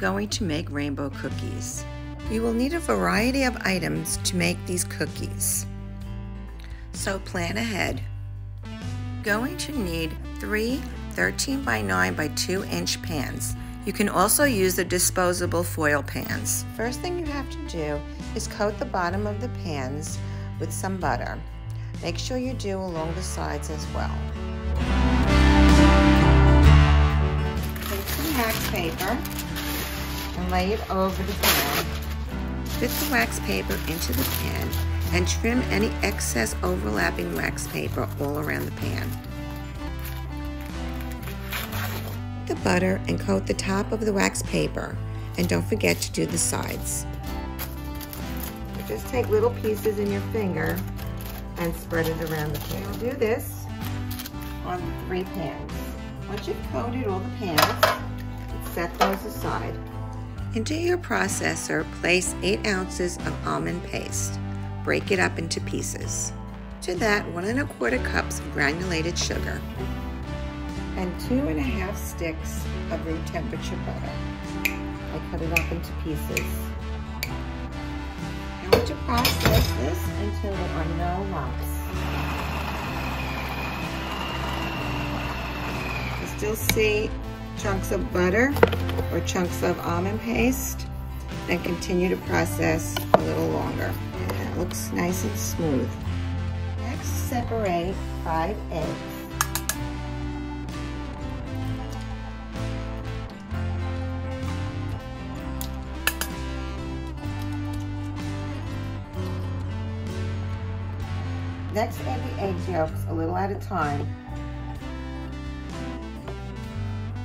going to make rainbow cookies. You will need a variety of items to make these cookies, so plan ahead. Going to need 3 13 by 9 by 2 inch pans. You can also use the disposable foil pans. First thing you have to do is coat the bottom of the pans with some butter. Make sure you do along the sides as well. Take some wax paper and lay it over the pan. Fit the wax paper into the pan and trim any excess overlapping wax paper all around the pan. The butter and coat the top of the wax paper, and don't forget to do the sides. Just take little pieces in your finger and spread it around the pan. I'll do this on 3 pans. Once you've coated all the pans, set those aside. Into your processor, place 8 ounces of almond paste. Break it up into pieces. To that, 1 1/4 cups of granulated sugar and 2 1/2 sticks of room temperature butter. I cut it up into pieces. I want to process this until there are no lumps. You still see chunks of butter or chunks of almond paste, then continue to process a little longer. And it looks nice and smooth. Next, separate 5 eggs. Next, add the egg yolks a little at a time.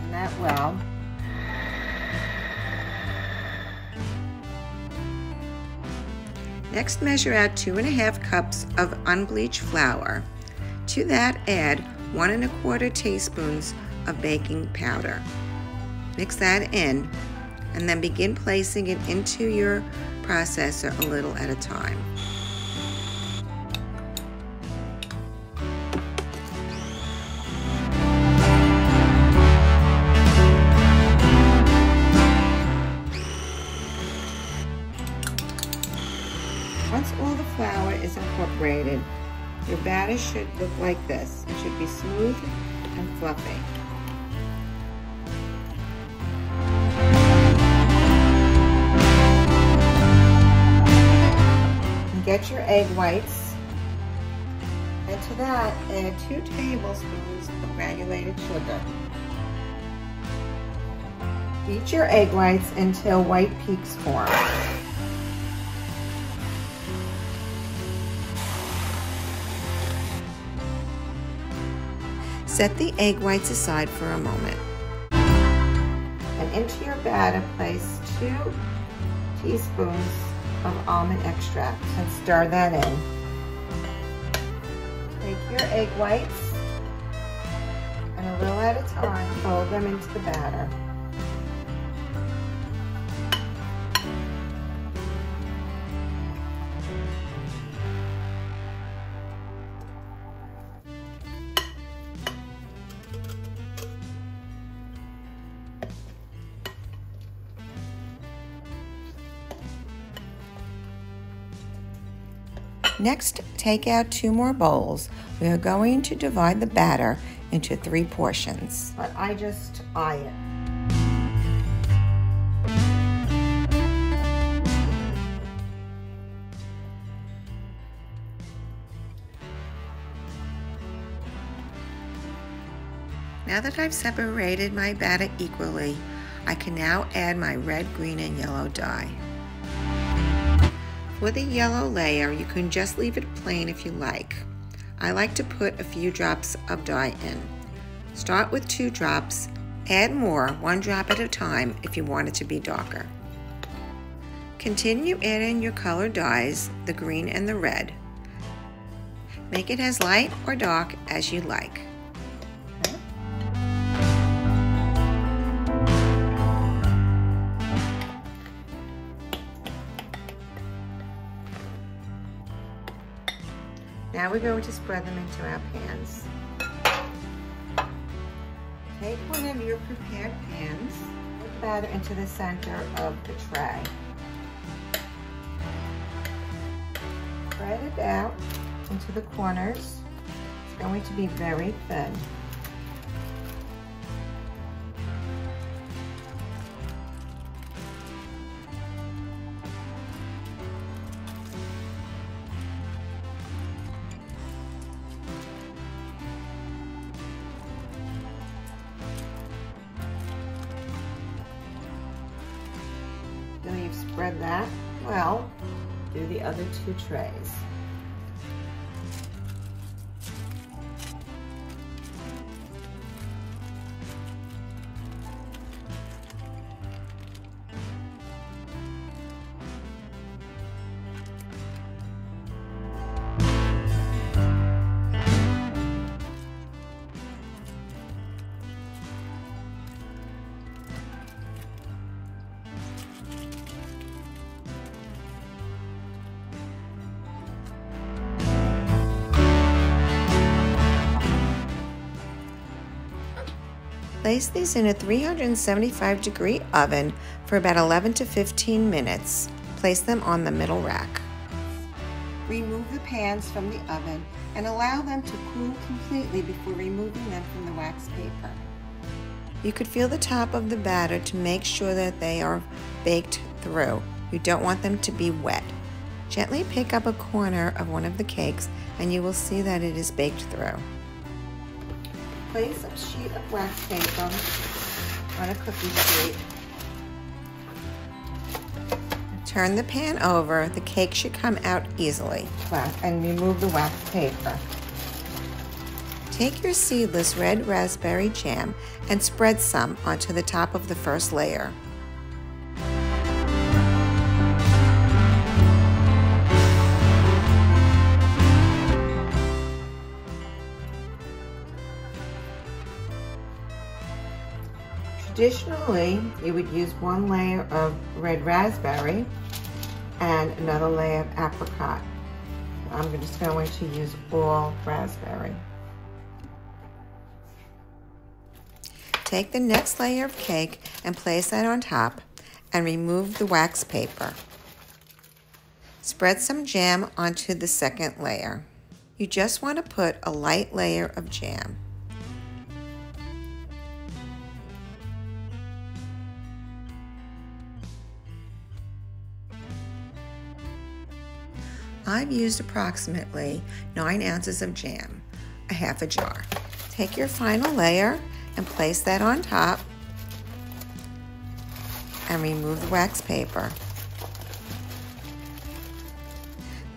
And that well. Next, measure out 2 1/2 cups of unbleached flour. To that, add 1 1/4 teaspoons of baking powder. Mix that in, and then begin placing it into your processor a little at a time. Once all the flour is incorporated, your batter should look like this. It should be smooth and fluffy. And get your egg whites, and to that add 2 tablespoons of granulated sugar. Beat your egg whites until white peaks form. Set the egg whites aside for a moment. And into your batter, place 2 teaspoons of almond extract and stir that in. Take your egg whites and a little at a time, fold them into the batter. Next, take out 2 more bowls. We are going to divide the batter into 3 portions. But I just eye it. Now that I've separated my batter equally, I can now add my red, green, and yellow dye. For the yellow layer, you can just leave it plain if you like. I like to put a few drops of dye in. Start with 2 drops, add more, 1 drop at a time if you want it to be darker. Continue adding your colored dyes, the green and the red. Make it as light or dark as you like. Now we're going to spread them into our pans. Take one of your prepared pans, batter into the center of the tray. Spread it out into the corners. It's going to be very thin. Now you've spread that well, do the other two trays. Place these in a 375-degree oven for about 11 to 15 minutes. Place them on the middle rack. Remove the pans from the oven and allow them to cool completely before removing them from the wax paper. You could feel the top of the batter to make sure that they are baked through. You don't want them to be wet. Gently pick up a corner of one of the cakes and you will see that it is baked through. Place a sheet of wax paper on a cookie sheet. Turn the pan over. The cake should come out easily. And remove the wax paper. Take your seedless red raspberry jam and spread some onto the top of the first layer. Traditionally, you would use one layer of red raspberry and another layer of apricot. I'm just going to use all raspberry. Take the next layer of cake and place that on top and remove the wax paper. Spread some jam onto the second layer. You just want to put a light layer of jam. I've used approximately 9 ounces of jam, a half a jar. Take your final layer and place that on top and remove the wax paper.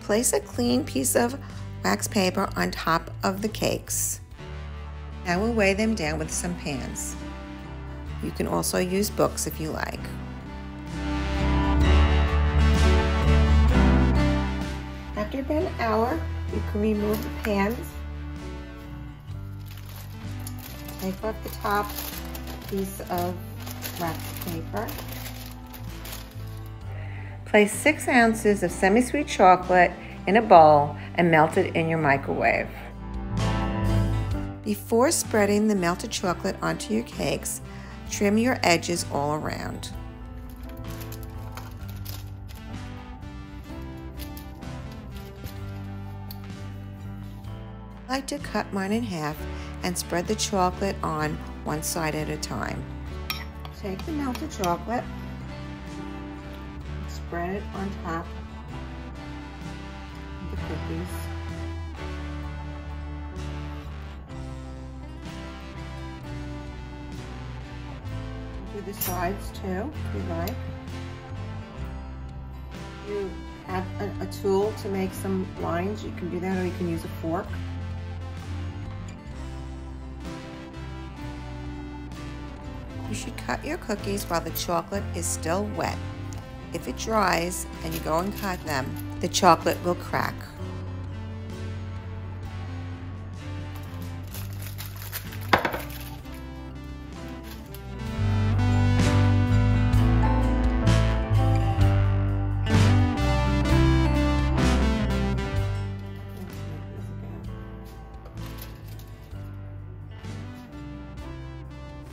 Place a clean piece of wax paper on top of the cakes. Now we'll weigh them down with some pans. You can also use books if you like. After about an hour, you can remove the pans. Take off the top piece of wax paper. Place 6 ounces of semi-sweet chocolate in a bowl and melt it in your microwave. Before spreading the melted chocolate onto your cakes, trim your edges all around. I like to cut mine in half and spread the chocolate on one side at a time. Take the melted chocolate, spread it on top of the cookies. Do the sides too, if you like. You have a tool to make some lines, you can do that, or you can use a fork. You should cut your cookies while the chocolate is still wet. If it dries and you go and cut them, the chocolate will crack.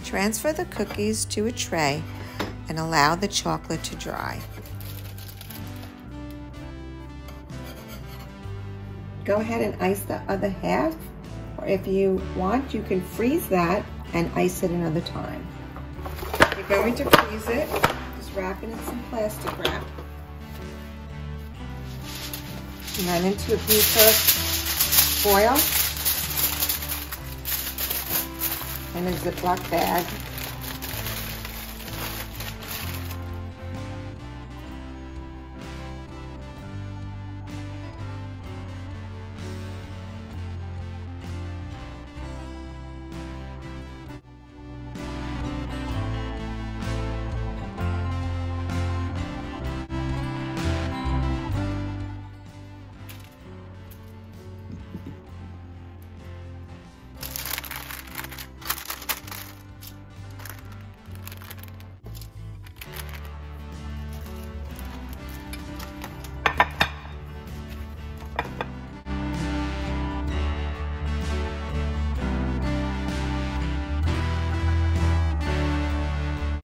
Transfer the cookies to a tray and allow the chocolate to dry. Go ahead and ice the other half, or if you want, you can freeze that and ice it another time. If you're going to freeze it, just wrap it in some plastic wrap. And then into a piece of foil and a Ziploc bag.